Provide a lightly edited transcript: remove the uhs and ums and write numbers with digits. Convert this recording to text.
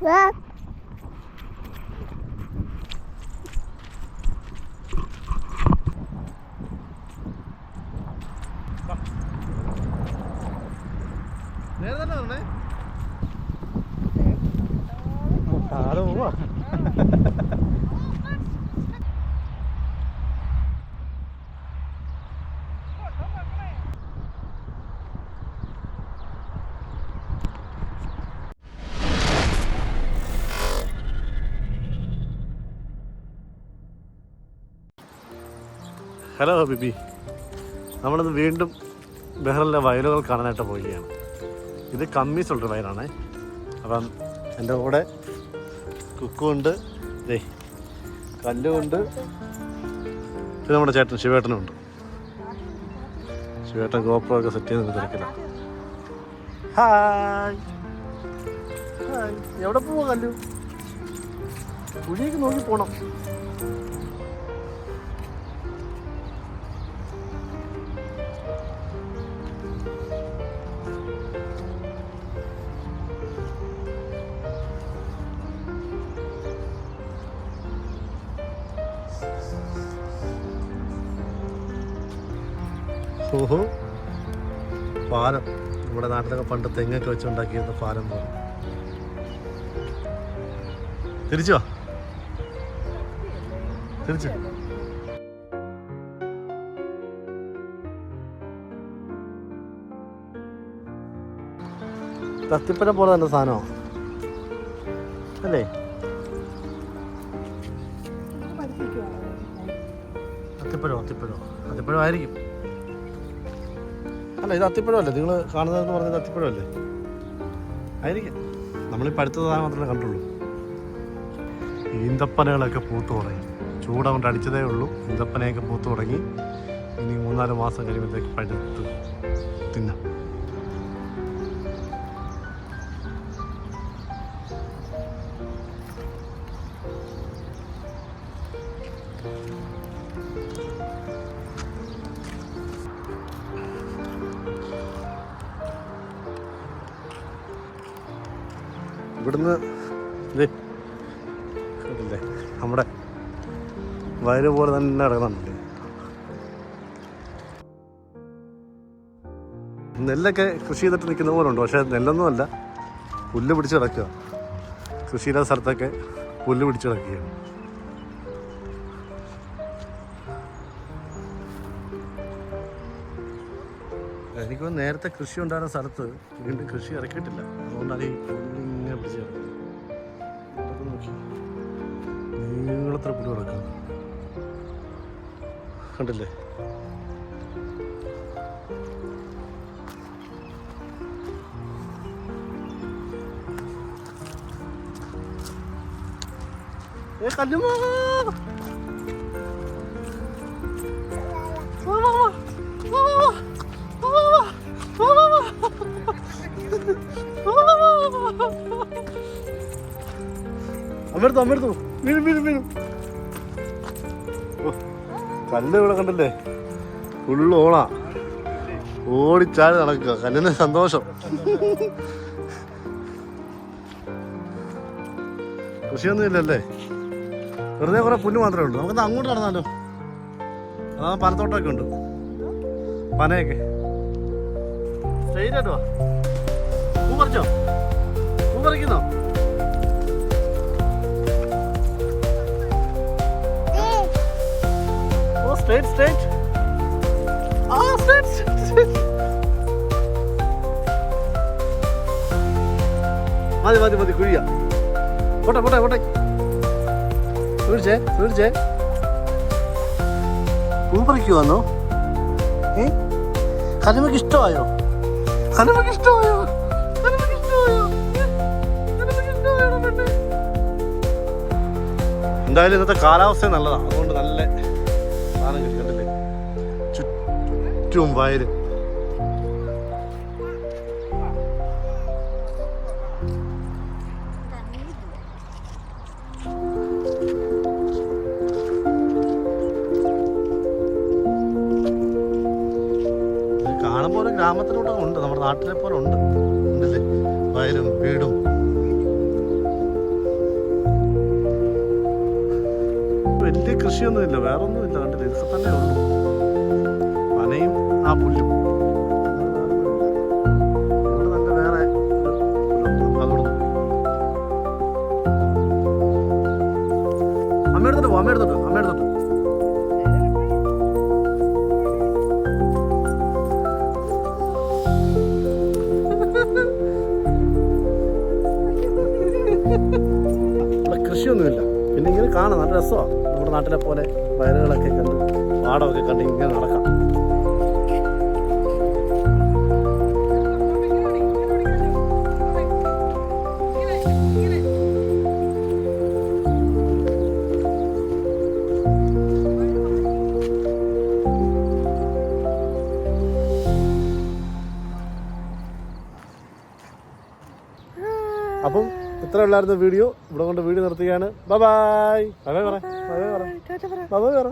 നേരെ തന്നെ പറഞ്ഞേ. ആരോ പോവാ. ഹലോ ബിബി, നമ്മളിന്ന് വീണ്ടും ബഹ്റിനിലെ വയലുകൾ കാണാനായിട്ട് പോവുകയാണ്. ഇത് കമ്മീസുള്ളൊരു വയലാണേ. അപ്പം എൻ്റെ കൂടെ കുക്കുണ്ട്, കല്ലുമുണ്ട്, പിന്നെ നമ്മുടെ ചേട്ടൻ ശിവേട്ടനുണ്ട്. ശിവേട്ടൻ ഗോപ്രോ ഒക്കെ സെറ്റ് ചെയ്ത് തിരക്കില്ല. ഹായ് ഹായ്, എവിടെ പോവാ കല്ലു? കുഴിയൊക്കെ നോക്കി പോണം. ഓഹോ, പാലം. നമ്മുടെ നാട്ടിലൊക്കെ പണ്ട് തെങ്ങൊക്കെ വെച്ചുണ്ടാക്കിയിരുന്ന പാലം പോലെ. തിരിച്ചു വാ, തിരിച്ചു. തത്തിപ്പഴം പോലെ തന്നെ സാധനമോ അല്ലേ? അത്തിപ്പഴം ആയിരിക്കും. അല്ല, ഇത് അത്തിപ്പഴമല്ലേ നിങ്ങൾ കാണുന്നതെന്ന് പറഞ്ഞത്? അത്തിപ്പഴമല്ലേ ആയിരിക്കും. നമ്മളീ പഴുത്ത സാധനം മാത്രമേ കണ്ടുള്ളൂ. ഈന്തപ്പനകളൊക്കെ പൂത്തു തുടങ്ങി. ചൂട കൊണ്ട് അടിച്ചതേ ഉള്ളൂ. ഈന്തപ്പനയൊക്കെ പൂത്തു തുടങ്ങി. ഇനി 3-4 മാസം കഴിയുമ്പോഴത്തേക്ക് പഴുത്ത് തിന്നാം. ഇവിടുന്ന് കണ്ടില്ലേ, നമ്മുടെ വയല് പോലെ തന്നെ ഇറങ്ങുന്നുണ്ട്. നെല്ലൊക്കെ കൃഷി ചെയ്തിട്ട് നിൽക്കുന്ന പോലെ ഉണ്ട്. പക്ഷേ നെല്ലൊന്നുമല്ല, പുല്ല് പിടിച്ച് കിടക്കുക. കൃഷിയില്ലാത്ത സ്ഥലത്തൊക്കെ പുല്ല് പിടിച്ച് കിടക്കുകയാണ്. എനിക്ക് നേരത്തെ കൃഷി ഉണ്ടായിരുന്ന സ്ഥലത്ത് വീണ്ടും കൃഷി ഇറക്കിയിട്ടില്ല. അതുകൊണ്ടാണ് ഈ പുല്ലിങ്ങനെ പിടിച്ച് കിടക്കുന്നത്. നോക്കി നീളത്തിൽ പുല്ല് കിടക്കുക, കണ്ടില്ലേ? കല്ലുമാ അമ്മടുത്തു വീഴും വീഴും വീഴും. കല്ല് ഇവിടെ കണ്ടല്ലേ, ഫുള്ള് ഓണാ. ഓടിച്ചാടി നടക്കുക. കല്ലിന് സന്തോഷം. കൃഷിയൊന്നും ഇല്ലല്ലേ, വെറുതെ കുറെ പുല്ല് മാത്രമേ ഉള്ളൂ. നമുക്കത് അങ്ങോട്ട് നടന്നാലോ? അതാ പനത്തോട്ടമൊക്കെ ഉണ്ട്, പനയൊക്കെ. സ്ട്രെയിറ്റ് ആയിട്ട് വാ. പൂ പറിച്ചോ? പൂ പറിക്കുന്നോ? സ്ട്രെയിറ്റ്. മതി കുഴിയാ. പോട്ടെ. സൂക്ഷിച്ചേ. പൂ പറിക്കുവാന്നോ? കലിമക്ക് ഇഷ്ടമായോ? എന്തായാലും ഇന്നത്തെ കാലാവസ്ഥ നല്ലതാണ്. അതുകൊണ്ട് നല്ല സാധനം കിട്ടി. കണ്ടില്ലേ, ചുറ്റും വയല്. കാണുമ്പോൾ ഒരു ഗ്രാമത്തിലൂടെ ഉണ്ട്, നമ്മുടെ നാട്ടിലെ പോലെ ഉണ്ട്. ഉണ്ടല്ലേ, വയലും വീടും. വലിയ കൃഷിയൊന്നുമില്ല, വേറെ ഒന്നുമില്ല. കണ്ടില്ല, ഇതൊക്കെ തന്നെ ഉള്ളൂ. പനയും ആ പുല്ലും. ഇവിടെ നല്ല വേറെ അതോട് അമ്മയെടുത്തോട്ട് പോ, അമ്മയെടുത്തോട്ട്. ഇവിടെ കൃഷിയൊന്നുമില്ല. പിന്നെ ഇങ്ങനെ കാണാം, നല്ല രസമാണ്. നമ്മുടെ നാട്ടിലെ പോലെ വയലുകളൊക്കെ കണ്ട് പാടമൊക്കെ കണ്ട് ഇങ്ങനെ നടക്കാം. അപ്പം ഇത്ര ഉള്ളായിരുന്ന വീഡിയോ. ഇവിടെ കൊണ്ട് വീഡിയോ നിർത്തുകയാണ്. Bye bye. ബൈ ബൈ പറ.